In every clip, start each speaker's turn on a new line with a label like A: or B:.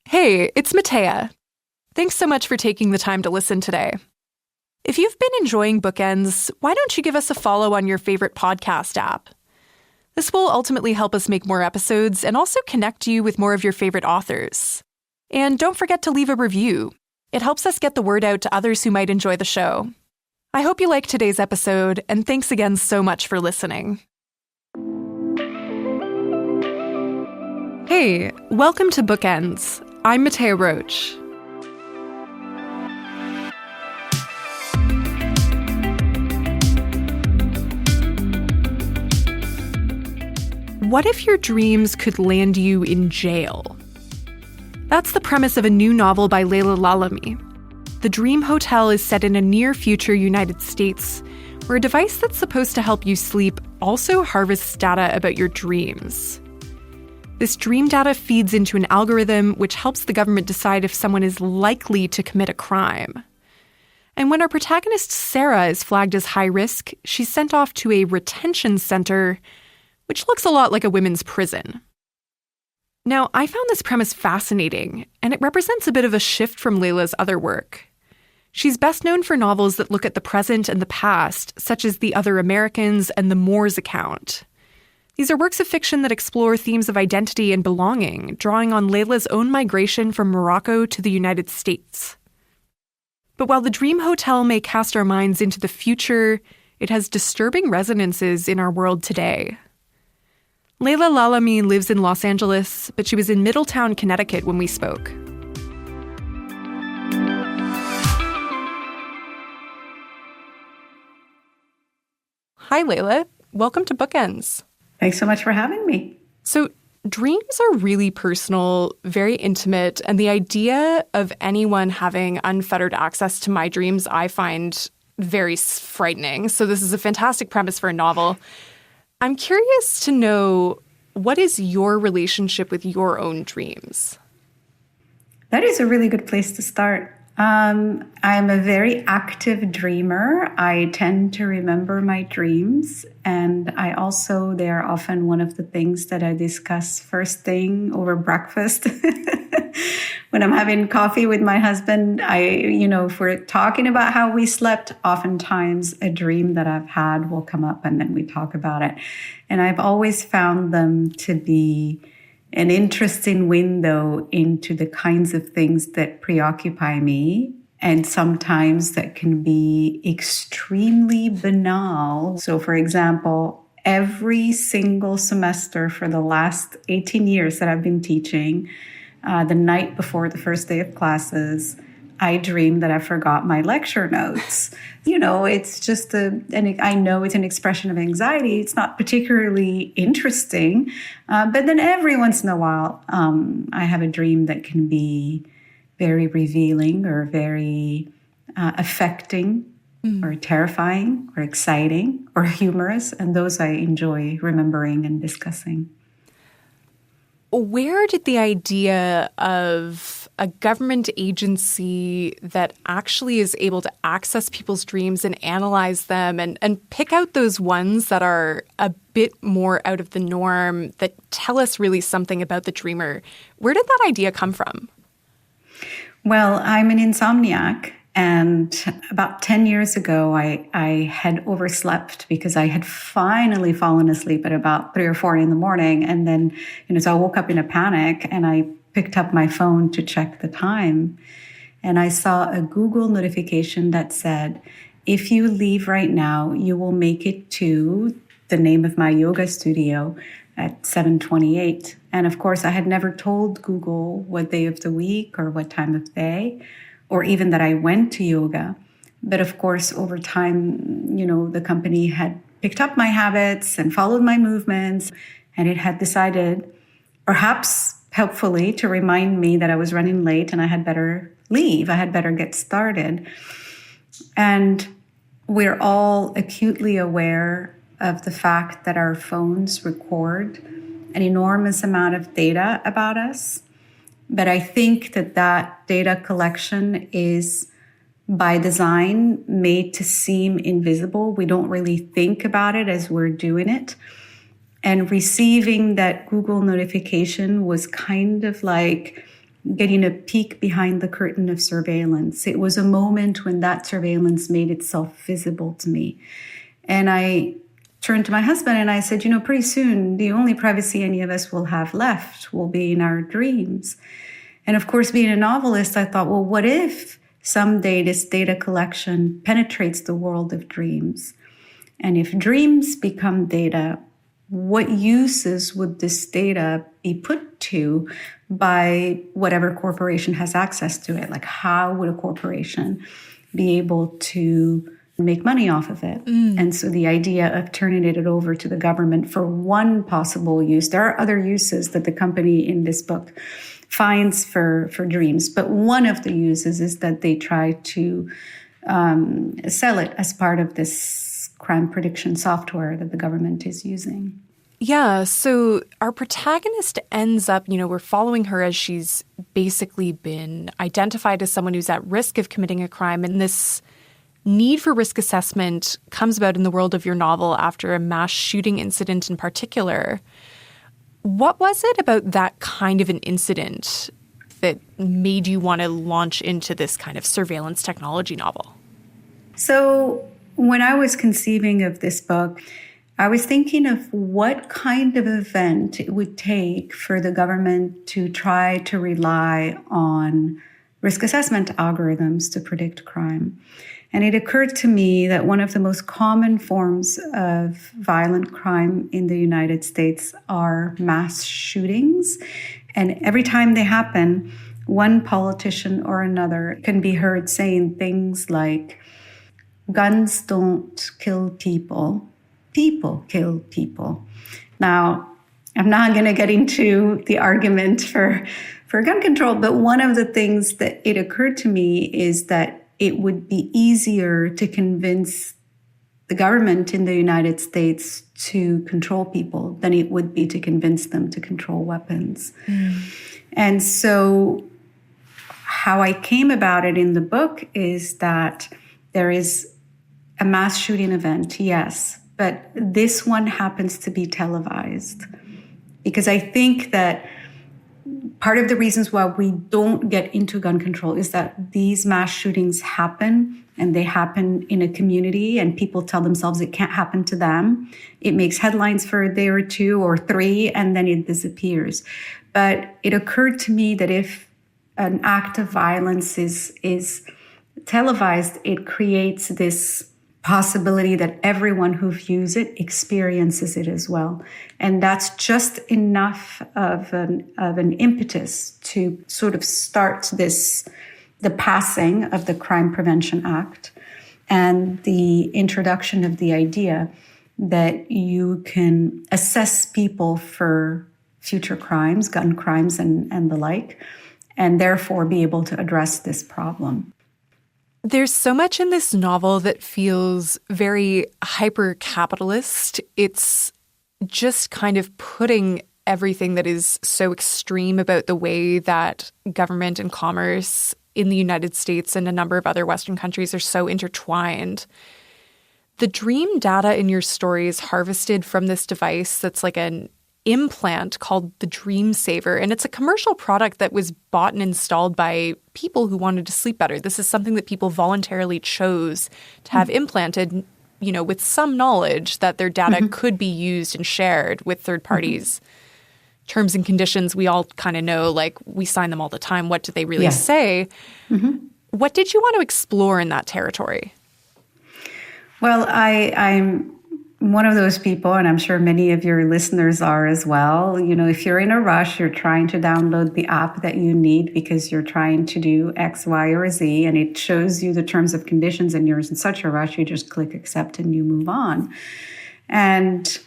A: Hey, it's Mattea. Thanks so much for taking the time to listen today. If you've been enjoying Bookends, why don't you give us a follow on your favorite podcast app? This will ultimately help us make more episodes and also connect you with more of your favorite authors. And don't forget to leave a review. It helps us get the word out to others who might enjoy the show. I hope you liked today's episode, and thanks again so much for listening. Hey, welcome to Bookends. I'm Mattea Roach. What if your dreams could land you in jail? That's the premise of a new novel by Laila Lalami. The Dream Hotel is set in a near-future United States, where a device that's supposed to help you sleep also harvests data about your dreams. This dream data feeds into an algorithm which helps the government decide if someone is likely to commit a crime. And when our protagonist Sara is flagged as high risk, she's sent off to a retention center, which looks a lot like a women's prison. Now, I found this premise fascinating, and it represents a bit of a shift from Laila's other work. She's best known for novels that look at the present and the past, such as The Other Americans and The Moors Account. These are works of fiction that explore themes of identity and belonging, drawing on Laila's own migration from Morocco to the United States. But while The Dream Hotel may cast our minds into the future, it has disturbing resonances in our world today. Laila Lalami lives in Los Angeles, but she was in Middletown, Connecticut when we spoke. Hi, Laila. Welcome to Bookends.
B: Thanks so much for having me.
A: So, dreams are really personal, very intimate, and the idea of anyone having unfettered access to my dreams I find very frightening. So this is a fantastic premise for a novel. I'm curious to know, what is your relationship with your own dreams?
B: That is a really good place to start. I'm a very active dreamer. I tend to remember my dreams, and they are often one of the things that I discuss first thing over breakfast. When I'm having coffee with my husband, if we're talking about how we slept, oftentimes a dream that I've had will come up and then we talk about it. And I've always found them to be an interesting window into the kinds of things that preoccupy me, and sometimes that can be extremely banal. So, for example, every single semester for the last 18 years that I've been teaching, the night before the first day of classes, I dream that I forgot my lecture notes. It's just and I know it's an expression of anxiety. It's not particularly interesting. But then every once in a while, I have a dream that can be very revealing or very affecting or terrifying or exciting or humorous. And those I enjoy remembering and discussing.
A: Where did the idea of a government agency that actually is able to access people's dreams and analyze them and pick out those ones that are a bit more out of the norm, that tell us really something about the dreamer, where did that idea come from?
B: Well, I'm an insomniac. And about 10 years ago, I had overslept because I had finally fallen asleep at about 3 or 4 in the morning. And then, so I woke up in a panic and I picked up my phone to check the time. And I saw a Google notification that said, if you leave right now, you will make it to the name of my yoga studio at 7:28. And of course, I had never told Google what day of the week or what time of day, or even that I went to yoga. But of course, over time, the company had picked up my habits and followed my movements, and it had decided, perhaps helpfully, to remind me that I was running late and I had better leave. I had better get started. And we're all acutely aware of the fact that our phones record an enormous amount of data about us. But I think that data collection is by design made to seem invisible. We don't really think about it as we're doing it. And receiving that Google notification was kind of like getting a peek behind the curtain of surveillance. It was a moment when that surveillance made itself visible to me. And I turned to my husband and I said, pretty soon the only privacy any of us will have left will be in our dreams. And of course, being a novelist, I thought, well, what if someday this data collection penetrates the world of dreams? And if dreams become data, what uses would this data be put to by whatever corporation has access to it? Like, how would a corporation be able to make money off of it? And so the idea of turning it over to the government for one possible use, there are other uses that the company in this book finds for dreams, but one of the uses is that they try to sell it as part of this crime prediction software that the government is using.
A: Yeah, so our protagonist ends up, we're following her as she's basically been identified as someone who's at risk of committing a crime. And this need for risk assessment comes about in the world of your novel after a mass shooting incident in particular. What was it about that kind of an incident that made you want to launch into this kind of surveillance technology novel?
B: So when I was conceiving of this book, I was thinking of what kind of event it would take for the government to try to rely on risk assessment algorithms to predict crime. And it occurred to me that one of the most common forms of violent crime in the United States are mass shootings. And every time they happen, one politician or another can be heard saying things like, guns don't kill people, people kill people. Now, I'm not going to get into the argument for gun control, but one of the things that it occurred to me is that it would be easier to convince the government in the United States to control people than it would be to convince them to control weapons. And so how I came about it in the book is that there is a mass shooting event, yes, but this one happens to be televised. Because I think that part of the reasons why we don't get into gun control is that these mass shootings happen, and they happen in a community, and people tell themselves it can't happen to them. It makes headlines for a day or two or three, and then it disappears. But it occurred to me that if an act of violence is televised, it creates this possibility that everyone who views it experiences it as well. And that's just enough of an impetus to sort of start the passing of the Crime Prevention Act and the introduction of the idea that you can assess people for future crimes, gun crimes and the like, and therefore be able to address this problem.
A: There's so much in this novel that feels very hyper-capitalist. It's just kind of putting everything that is so extreme about the way that government and commerce in the United States and a number of other Western countries are so intertwined. The dream data in your story is harvested from this device that's like an implant called the Dream Saver. And it's a commercial product that was bought and installed by people who wanted to sleep better. This is something that people voluntarily chose to have implanted, with some knowledge that their data could be used and shared with third parties. Terms and conditions, we all kind of know, like we sign them all the time. What do they really say? What did you want to explore in that territory?
B: Well, I'm one of those people, and I'm sure many of your listeners are as well. If you're in a rush, you're trying to download the app that you need because you're trying to do X, Y, or Z, and it shows you the terms of conditions, and you're in such a rush, you just click accept and you move on. And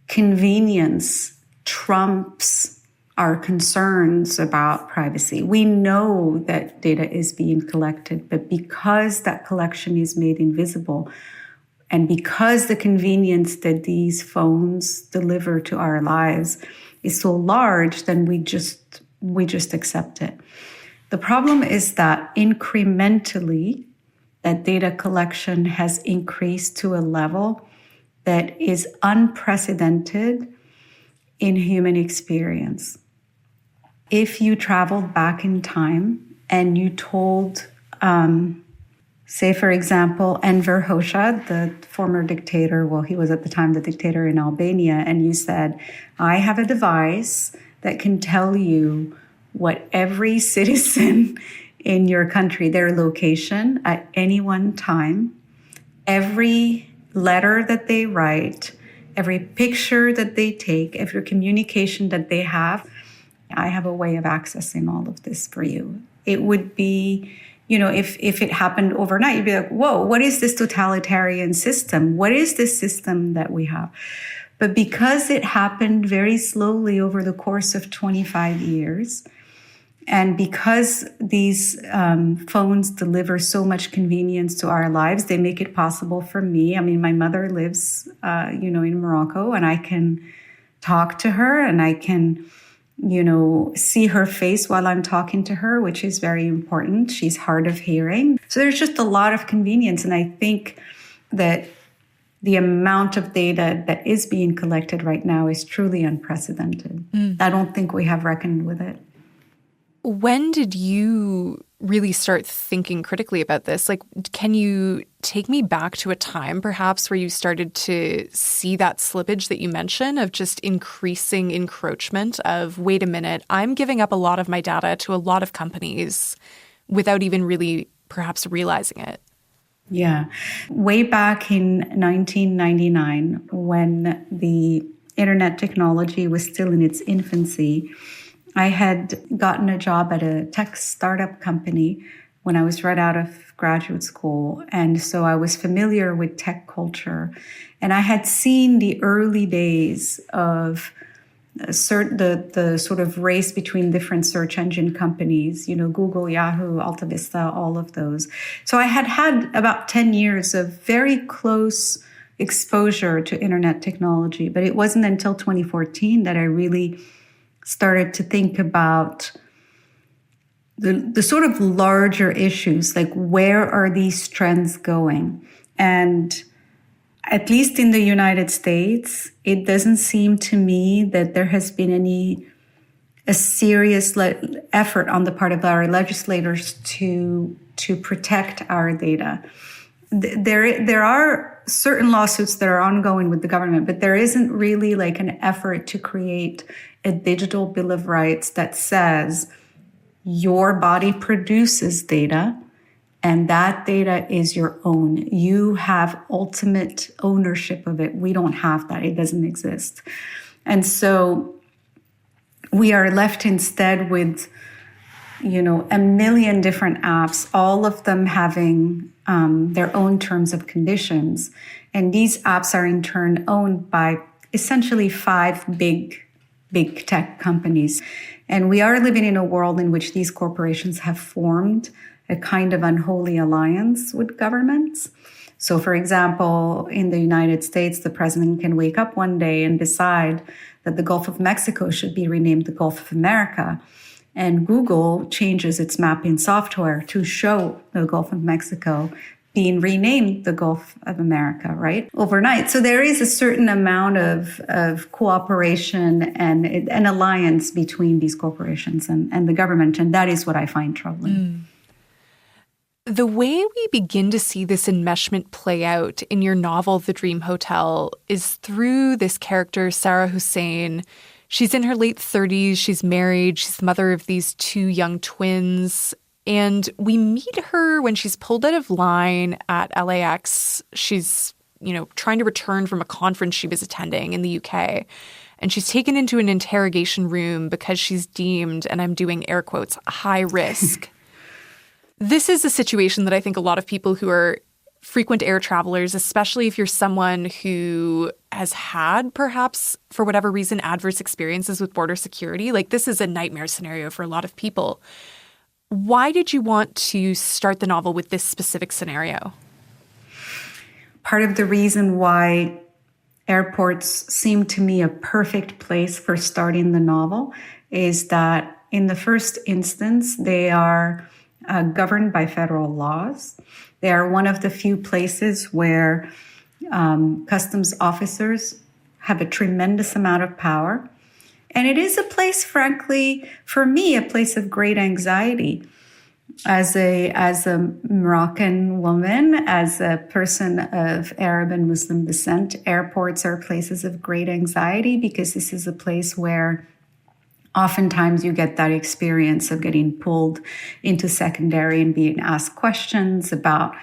B: convenience trumps our concerns about privacy. We know that data is being collected, but because that collection is made invisible, and because the convenience that these phones deliver to our lives is so large, then we just accept it. The problem is that incrementally, that data collection has increased to a level that is unprecedented in human experience. If you traveled back in time and you told, say, for example, Enver Hoxha, the former dictator, well, he was at the time the dictator in Albania, and you said, I have a device that can tell you what every citizen in your country, their location at any one time, every letter that they write, every picture that they take, every communication that they have, I have a way of accessing all of this for you. It would be, if it happened overnight, you'd be like, whoa, what is this totalitarian system? What is this system that we have? But because it happened very slowly over the course of 25 years, and because these phones deliver so much convenience to our lives, they make it possible for me. I mean, my mother lives, in Morocco, and I can talk to her and I can, see her face while I'm talking to her, which is very important. She's hard of hearing. So there's just a lot of convenience. And I think that the amount of data that is being collected right now is truly unprecedented. I don't think we have reckoned with it.
A: When did you really start thinking critically about this? Like, can you take me back to a time perhaps where you started to see that slippage that you mentioned of just increasing encroachment of, wait a minute, I'm giving up a lot of my data to a lot of companies without even really perhaps realizing it?
B: Yeah. Way back in 1999, when the internet technology was still in its infancy, I had gotten a job at a tech startup company when I was right out of graduate school. And so I was familiar with tech culture. And I had seen the early days of the sort of race between different search engine companies, Google, Yahoo, Alta Vista, all of those. So I had about 10 years of very close exposure to internet technology. But it wasn't until 2014 that I really started to think about the sort of larger issues, like where are these trends going? And at least in the United States, it doesn't seem to me that there has been a serious effort on the part of our legislators to protect our data. There are certain lawsuits that are ongoing with the government, but there isn't really like an effort to create a digital bill of rights that says your body produces data and that data is your own. You have ultimate ownership of it. We don't have that. It doesn't exist. And so we are left instead with, a million different apps, all of them having their own terms of conditions. And these apps are in turn owned by essentially 5 big tech companies. And we are living in a world in which these corporations have formed a kind of unholy alliance with governments. So, for example, in the United States, the president can wake up one day and decide that the Gulf of Mexico should be renamed the Gulf of America. And Google changes its mapping software to show the Gulf of Mexico being renamed the Gulf of America, right? Overnight. So there is a certain amount of cooperation and an alliance between these corporations and the government. And that is what I find troubling.
A: The way we begin to see this enmeshment play out in your novel, The Dream Hotel, is through this character, Sara Hussein. She's in her late 30s. She's married. She's the mother of these 2 young twins. And we meet her when she's pulled out of line at LAX. She's, trying to return from a conference she was attending in the UK. And she's taken into an interrogation room because she's deemed, and I'm doing air quotes, high risk. This is a situation that I think a lot of people who are frequent air travelers, especially if you're someone who has had perhaps, for whatever reason, adverse experiences with border security, like this is a nightmare scenario for a lot of people. Why did you want to start the novel with this specific scenario?
B: Part of the reason why airports seem to me a perfect place for starting the novel is that in the first instance, they are governed by federal laws. They are one of the few places where customs officers have a tremendous amount of power. And it is a place, frankly, for me, a place of great anxiety. As a Moroccan woman, as a person of Arab and Muslim descent, airports are places of great anxiety because this is a place where oftentimes you get that experience of getting pulled into secondary and being asked questions about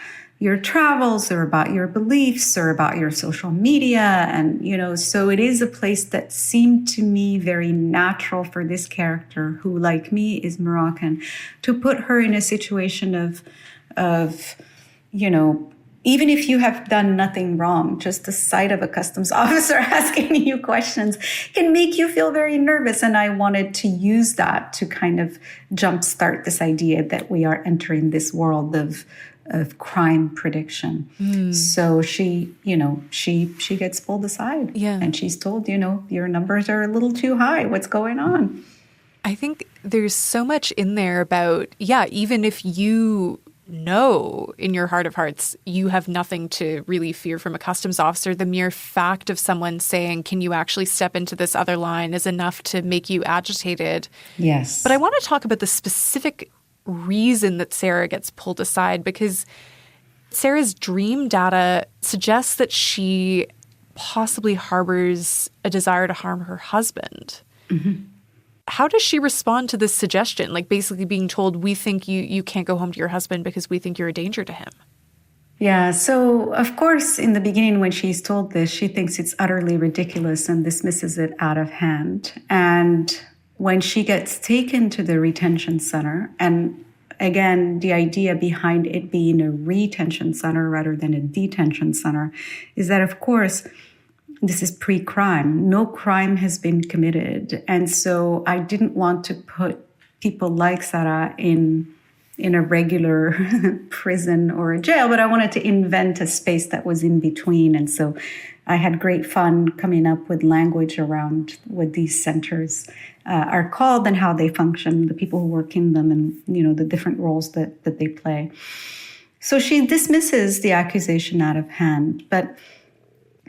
B: your travels or about your beliefs or about your social media. And, so it is a place that seemed to me very natural for this character, who, like me, is Moroccan, to put her in a situation of even if you have done nothing wrong, just the sight of a customs officer asking you questions can make you feel very nervous. And I wanted to use that to kind of jumpstart this idea that we are entering this world of crime prediction. So she gets pulled aside, and she's told, your numbers are a little too high. What's going on?
A: I think there's so much in there about, even if you know in your heart of hearts you have nothing to really fear from a customs officer, the mere fact of someone saying, can you actually step into this other line, is enough to make you agitated.
B: Yes.
A: But I want to talk about the specific reason that Sara gets pulled aside, because Sara's dream data suggests that she possibly harbors a desire to harm her husband. Mm-hmm. How does she respond to this suggestion? Like basically being told, we think you can't go home to your husband because we think you're a danger to him.
B: Yeah, so of course, in the beginning when she's told this, she thinks it's utterly ridiculous and dismisses it out of hand. And when she gets taken to the retention center, and again, the idea behind it being a retention center rather than a detention center is that, of course, this is pre-crime. No crime has been committed. And so I didn't want to put people like Sara in a regular prison or a jail, but I wanted to invent a space that was in between. And so I had great fun coming up with language around what these centers are called and how they function, the people who work in them, and the different roles that they play. So she dismisses the accusation out of hand. But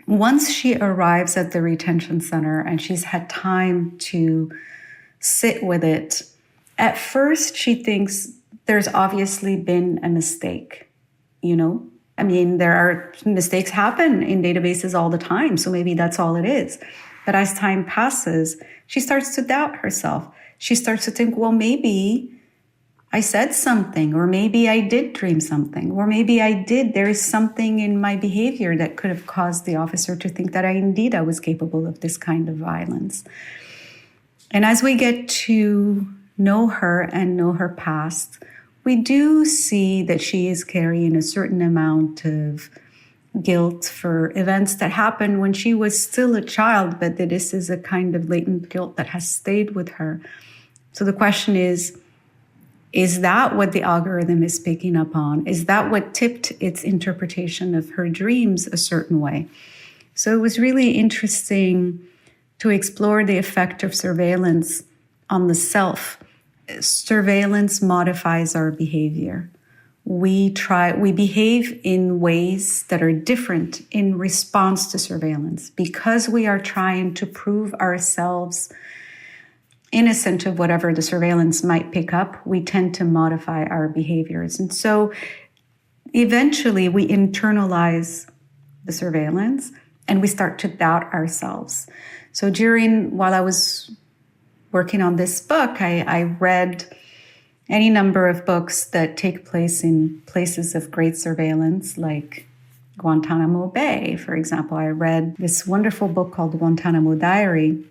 B: once she arrives at the retention center and she's had time to sit with it, at first she thinks there's obviously been a mistake, I mean, there are mistakes happen in databases all the time, so maybe that's all it is. But as time passes, she starts to doubt herself. She starts to think, well, maybe I said something, or maybe I did dream something, or maybe there is something in my behavior that could have caused the officer to think that I was capable of this kind of violence. And as we get to know her and know her past, we do see that she is carrying a certain amount of guilt for events that happened when she was still a child, but that this is a kind of latent guilt that has stayed with her. So the question is that what the algorithm is picking up on? Is that what tipped its interpretation of her dreams a certain way? So it was really interesting to explore the effect of surveillance on the self. Surveillance modifies our behavior. We behave in ways that are different in response to surveillance because we are trying to prove ourselves innocent of whatever the surveillance might pick up. We tend to modify our behaviors. And so eventually we internalize the surveillance and we start to doubt ourselves. So while I was working on this book, I read any number of books that take place in places of great surveillance, like Guantanamo Bay, for example. I read this wonderful book called Guantanamo Diary,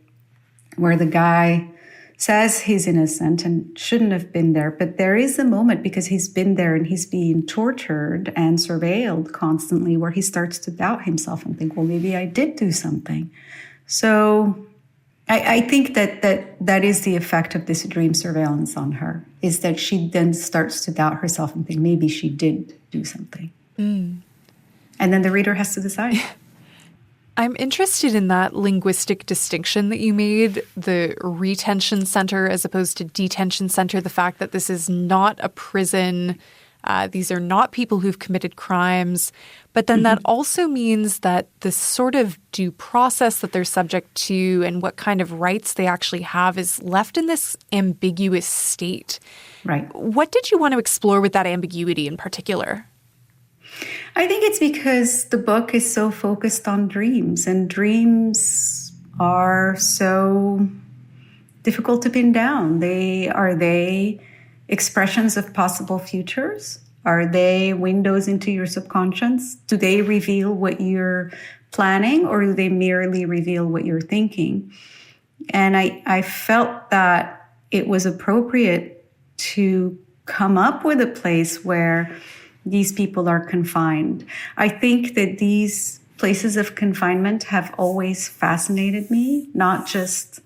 B: where the guy says he's innocent and shouldn't have been there. But there is a moment, because he's been there and he's being tortured and surveilled constantly, where he starts to doubt himself and think, well, maybe I did do something. So I think that is the effect of this dream surveillance on her, is that she then starts to doubt herself and think maybe she did do something. And then the reader has to decide.
A: I'm interested in that linguistic distinction that you made, the retention center as opposed to detention center, the fact that this is not a prison These are not people who've committed crimes. But then that also means that the sort of due process that they're subject to and what kind of rights they actually have is left in this ambiguous state.
B: Right.
A: What did you want to explore with that ambiguity in particular?
B: I think it's because the book is so focused on dreams, and dreams are so difficult to pin down. Are they expressions of possible futures? Are they windows into your subconscious? Do they reveal what you're planning, or do they merely reveal what you're thinking? And I felt that it was appropriate to come up with a place where these people are confined. I think that these places of confinement have always fascinated me, not just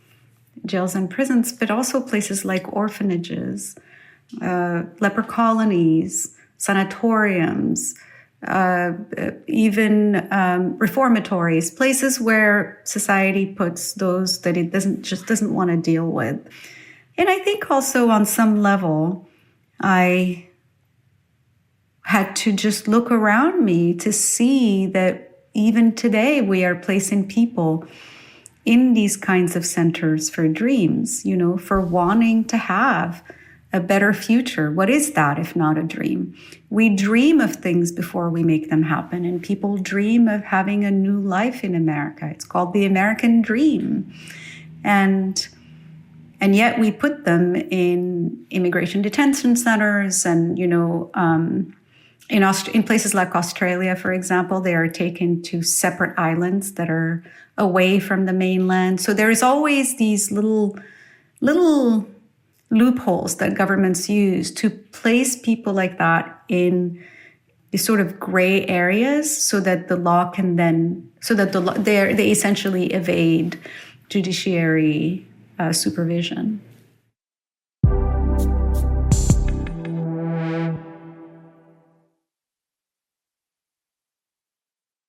B: jails and prisons, but also places like orphanages, leper colonies, sanatoriums, even reformatories, places where society puts those that it doesn't want to deal with. And I think also on some level, I had to just look around me to see that even today we are placing people in these kinds of centers for dreams, for wanting to have a better future. What is that if not a dream? We dream of things before we make them happen, and people dream of having a new life in America. It's called the American dream. And yet we put them in immigration detention centers and, in places like Australia, for example, they are taken to separate islands that are away from the mainland. So there is always these little loopholes that governments use to place people like that in these sort of gray areas, so that the law can then, they essentially evade judiciary supervision.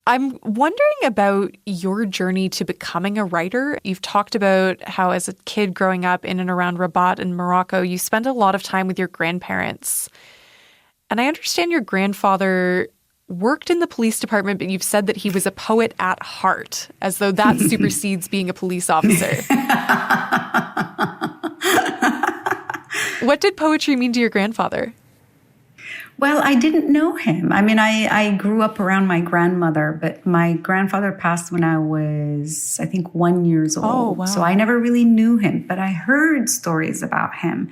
A: I'm wondering about your journey to becoming a writer. You've talked about how as a kid growing up in and around Rabat in Morocco, you spent a lot of time with your grandparents. And I understand your grandfather worked in the police department, but you've said that he was a poet at heart, as though that supersedes being a police officer. What did poetry mean to your grandfather?
B: Well, I didn't know him. I mean, I grew up around my grandmother, but my grandfather passed when I was, I think, 1 year old.
A: Oh, wow.
B: So I never really knew him, but I heard stories about him.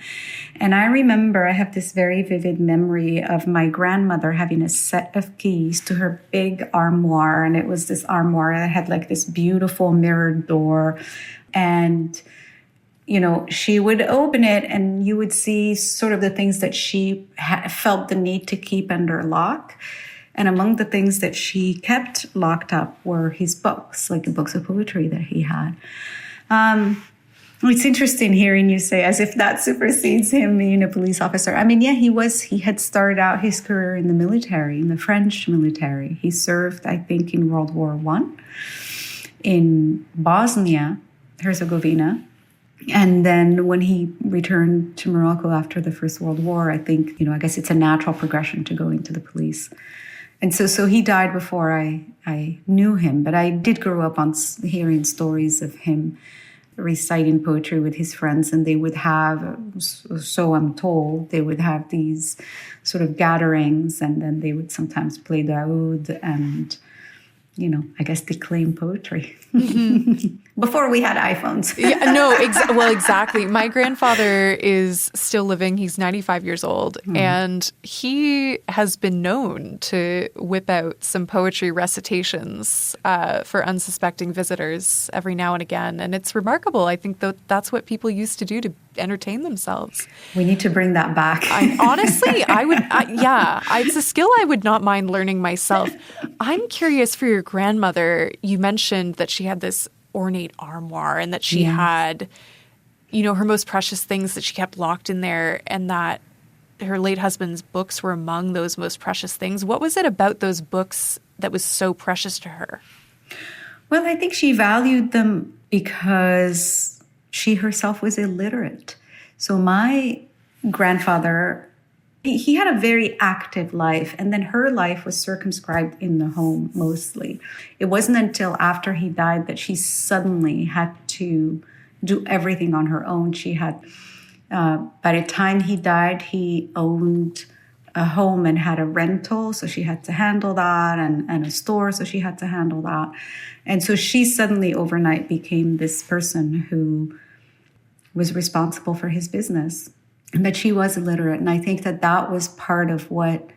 B: And I remember I have this very vivid memory of my grandmother having a set of keys to her big armoire. And it was this armoire that had like this beautiful mirrored door. And she would open it and you would see sort of the things that she felt the need to keep under lock. And among the things that she kept locked up were his books, like the books of poetry that he had. It's interesting hearing you say as if that supersedes him being a police officer. I mean, yeah, he had started out his career in the military, in the French military. He served, I think, in World War I in Bosnia, Herzegovina. And then when he returned to Morocco after the First World War, I think, I guess it's a natural progression to go into the police. And so he died before I knew him. But I did grow up on hearing stories of him reciting poetry with his friends. And they would have, so I'm told, they would have these sort of gatherings. And then they would sometimes play the oud and, I guess declaim poetry. Mm-hmm. Before we had iPhones.
A: Yeah, no, exactly. My grandfather is still living. He's 95 years old. And he has been known to whip out some poetry recitations for unsuspecting visitors every now and again. And it's remarkable. I think that's what people used to do to entertain themselves.
B: We need to bring that back.
A: Honestly, it's a skill I would not mind learning myself. I'm curious for your grandmother. You mentioned that she had this ornate armoire and that she had, her most precious things that she kept locked in there, and that her late husband's books were among those most precious things. What was it about those books that was so precious to her?
B: Well, I think she valued them because she herself was illiterate. So my grandfather He had a very active life, and then her life was circumscribed in the home mostly. It wasn't until after he died that she suddenly had to do everything on her own. She had, by the time he died, he owned a home and had a rental, so she had to handle that, and a store, so she had to handle that. And so she suddenly overnight became this person who was responsible for his business. But she was illiterate, and I think that was part of what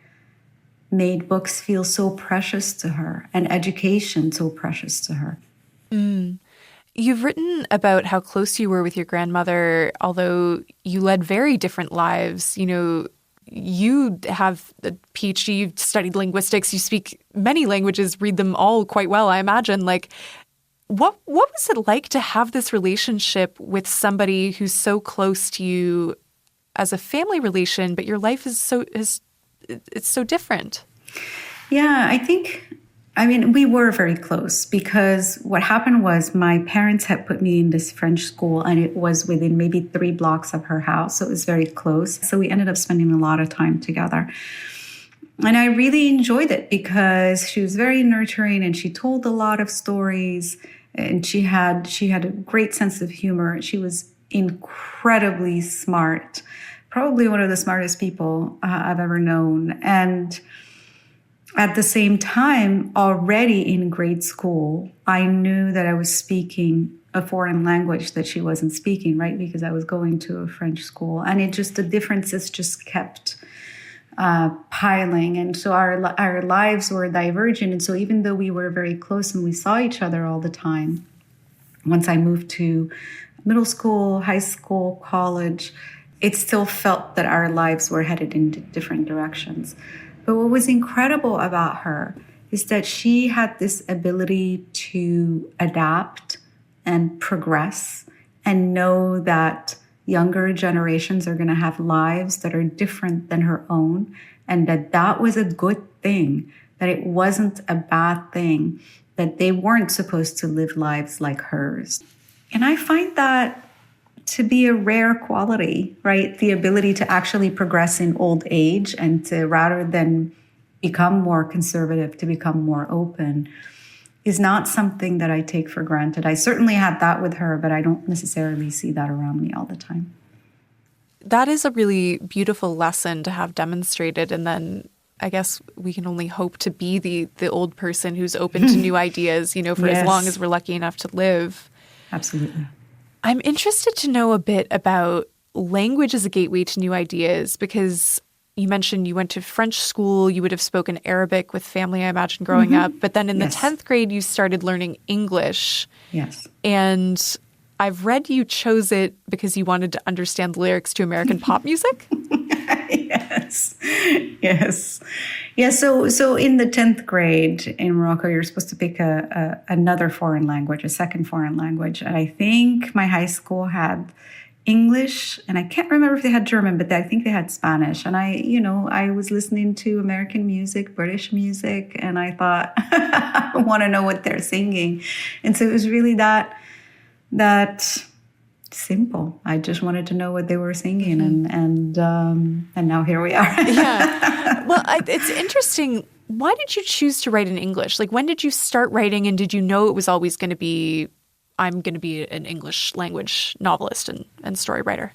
B: made books feel so precious to her and education so precious to her.
A: You've written about how close you were with your grandmother, although you led very different lives. You know, you have a PhD, you've studied linguistics, you speak many languages, read them all quite well, I imagine. Like, what was it like to have this relationship with somebody who's so close to you as a family relation, but your life is it's so different?
B: Yeah, we were very close, because what happened was my parents had put me in this French school, and it was within maybe 3 blocks of her house. So it was very close. So we ended up spending a lot of time together. And I really enjoyed it because she was very nurturing, and she told a lot of stories, and she had a great sense of humor. She was incredibly smart, probably one of the smartest people I've ever known. And at the same time, already in grade school, I knew that I was speaking a foreign language that she wasn't speaking, right? Because I was going to a French school, and the differences just kept piling. And so our lives were divergent. And so even though we were very close and we saw each other all the time, once I moved to middle school, high school, college, it still felt that our lives were headed in different directions. But what was incredible about her is that she had this ability to adapt and progress and know that younger generations are going to have lives that are different than her own, and that was a good thing, that it wasn't a bad thing, that they weren't supposed to live lives like hers. And I find that to be a rare quality, right? The ability to actually progress in old age, and to, rather than become more conservative, to become more open, is not something that I take for granted. I certainly had that with her, but I don't necessarily see that around me all the time.
A: That is a really beautiful lesson to have demonstrated. And then I guess we can only hope to be the old person who's open to new ideas, for as long as we're lucky enough to live.
B: Absolutely.
A: I'm interested to know a bit about language as a gateway to new ideas, because you mentioned you went to French school. You would have spoken Arabic with family, I imagine, growing up. But then in the 10th grade, you started learning English.
B: Yes. And
A: I've read you chose it because you wanted to understand the lyrics to American pop music.
B: Yes. Yeah, so in the 10th grade in Morocco, you're supposed to pick another foreign language, a second foreign language. And I think my high school had English, and I can't remember if they had German, but I think they had Spanish. And I was listening to American music, British music, and I thought, I want to know what they're singing. And so it was really that simple. I just wanted to know what they were singing, and now here we are.
A: Yeah. Well, it's interesting. Why did you choose to write in English? Like, when did you start writing, and did you know it was always going to be, I'm going to be an English language novelist and story writer?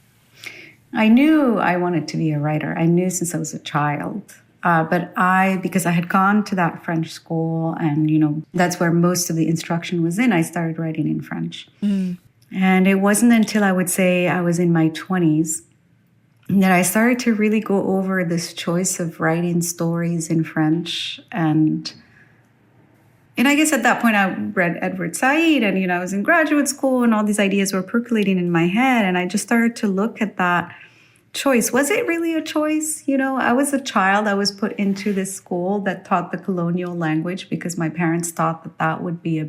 B: I knew I wanted to be a writer. I knew since I was a child. But because I had gone to that French school, and, that's where most of the instruction was in, I started writing in French. And it wasn't until I would say I was in my 20s that I started to really go over this choice of writing stories in French. And I guess at that point I read Edward Said, and, I was in graduate school, and all these ideas were percolating in my head. And I just started to look at that choice. Was it really a choice? I was a child. I was put into this school that taught the colonial language because my parents thought that would be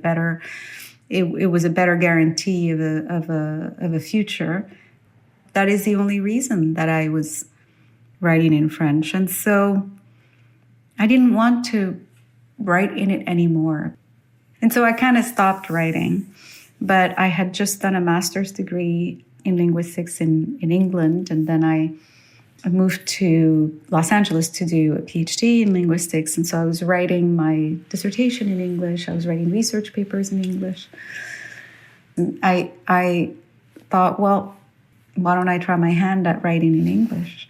B: it was a better guarantee of a future. That is the only reason that I was writing in French. And so I didn't want to write in it anymore. And so I kind of stopped writing. But I had just done a master's degree in linguistics in England. And then I I moved to Los Angeles to do a PhD in linguistics. And so I was writing my dissertation in English. I was writing research papers in English. And I thought, well, why don't I try my hand at writing in English?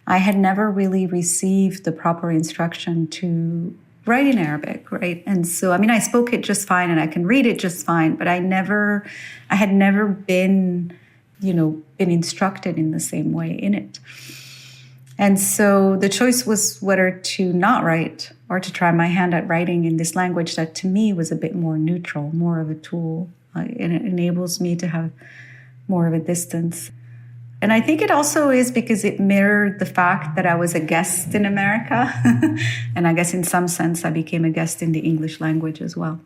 B: I had never really received the proper instruction to write in Arabic, right? And so, I mean, I spoke it just fine and I can read it just fine, but I had never been instructed in the same way in it. And so the choice was whether to not write or to try my hand at writing in this language that to me was a bit more neutral, more of a tool. And it enables me to have more of a distance. And I think it also is because it mirrored the fact that I was a guest in America. And I guess in some sense, I became a guest in the English language as well.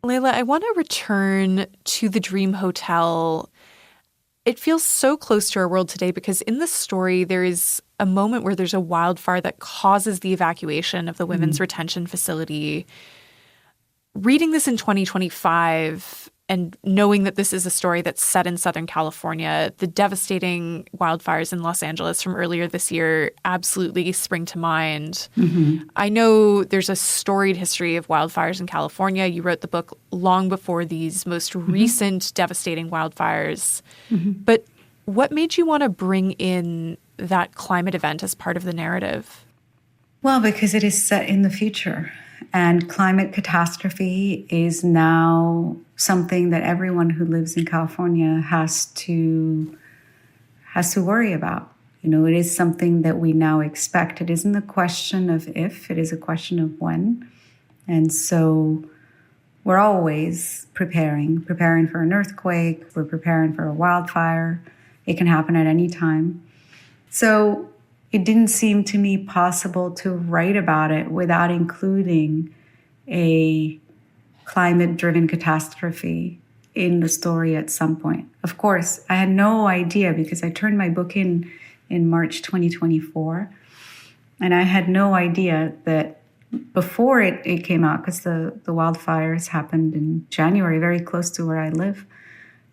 A: Laila, I want to return to the Dream Hotel. It feels so close to our world today because in the story, there is a moment where there's a wildfire that causes the evacuation of the women's retention facility. Reading this in 2025 and knowing that this is a story that's set in Southern California, the devastating wildfires in Los Angeles from earlier this year absolutely spring to mind. Mm-hmm. I know there's a storied history of wildfires in California. You wrote the book long before these most recent devastating wildfires. Mm-hmm. But what made you want to bring in that climate event as part of the narrative?
B: Well, because it is set in the future. And climate catastrophe is now something that everyone who lives in California has to worry about. It is something that we now expect. It isn't a question of if, it is a question of when. And so we're always preparing for an earthquake, we're preparing for a wildfire. It can happen at any time. So it didn't seem to me possible to write about it without including a climate-driven catastrophe in the story at some point. Of course, I had no idea because I turned my book in March 2024, and I had no idea that before it came out, because the wildfires happened in January, very close to where I live,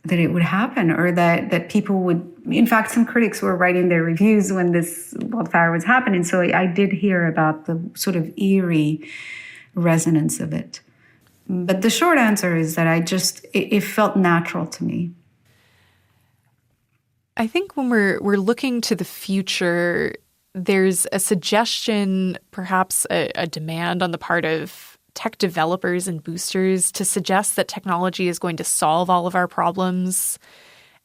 B: that it would happen, or that people would. In fact, some critics were writing their reviews when this wildfire was happening. So I did hear about the sort of eerie resonance of it. But the short answer is that it felt natural to me.
A: I think when we're looking to the future, there's a suggestion, perhaps a demand on the part of tech developers and boosters to suggest that technology is going to solve all of our problems.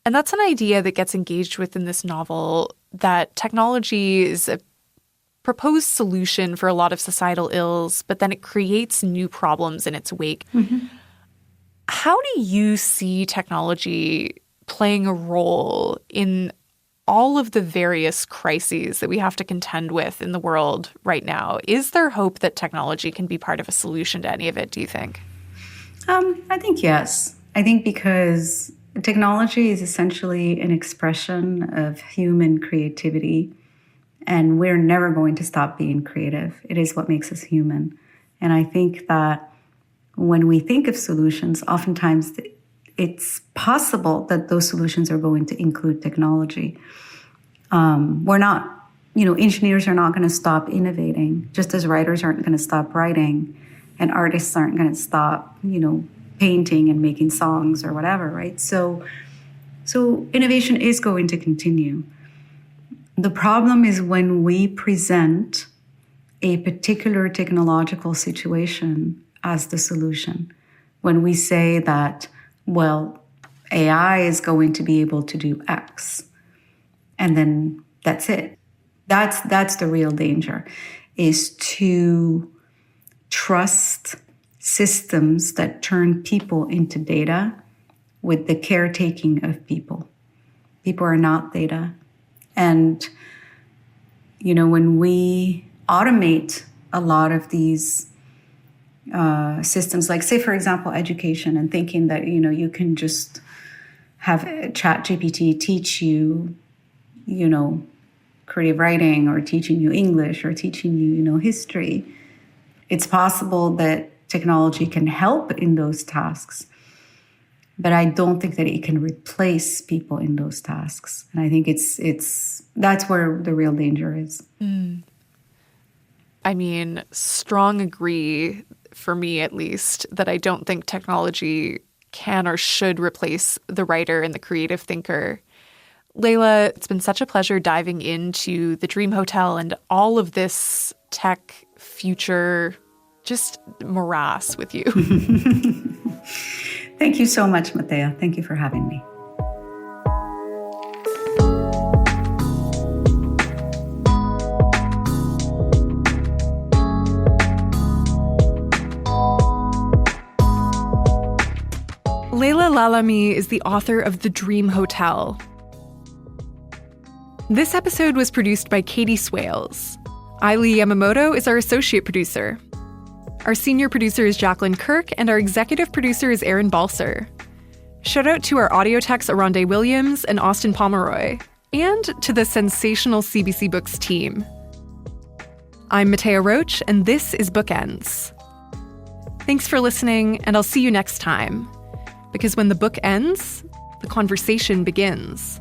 A: And that's an idea that gets engaged with in this novel, that technology is a proposed solution for a lot of societal ills, but then it creates new problems in its wake. Mm-hmm. How do you see technology playing a role in all of the various crises that we have to contend with in the world right now? Is there hope that technology can be part of a solution to any of it, do you think?
B: I think yes. I think because technology is essentially an expression of human creativity, and we're never going to stop being creative. It is what makes us human. And I think that when we think of solutions, oftentimes it's possible that those solutions are going to include technology. We're not, engineers are not going to stop innovating, just as writers aren't going to stop writing, and artists aren't going to stop, painting and making songs or whatever, right? So innovation is going to continue. The problem is when we present a particular technological situation as the solution. When we say that, well, AI is going to be able to do X, and then that's it. That's the real danger, is to trust systems that turn people into data with the caretaking of people. People are not data. And, when we automate a lot of these systems, like say, for example, education, and thinking that, you can just have ChatGPT teach you, creative writing, or teaching you English, or teaching you, history. It's possible that technology can help in those tasks. But I don't think that it can replace people in those tasks. And I think that's where the real danger is.
A: I mean, strong agree, for me at least, that I don't think technology can or should replace the writer and the creative thinker. Laila, it's been such a pleasure diving into the Dream Hotel and all of this tech future, just morass with you.
B: Thank you so much, Mattea. Thank you for having me.
A: Laila Lalami is the author of The Dream Hotel. This episode was produced by Katie Swales. Aili Yamamoto is our associate producer. Our senior producer is Jacqueline Kirk, and our executive producer is Aaron Balser. Shout out to our audio techs Aronde Williams and Austin Pomeroy, and to the sensational CBC Books team. I'm Mattea Roach, and this is Bookends. Thanks for listening, and I'll see you next time. Because when the book ends, the conversation begins.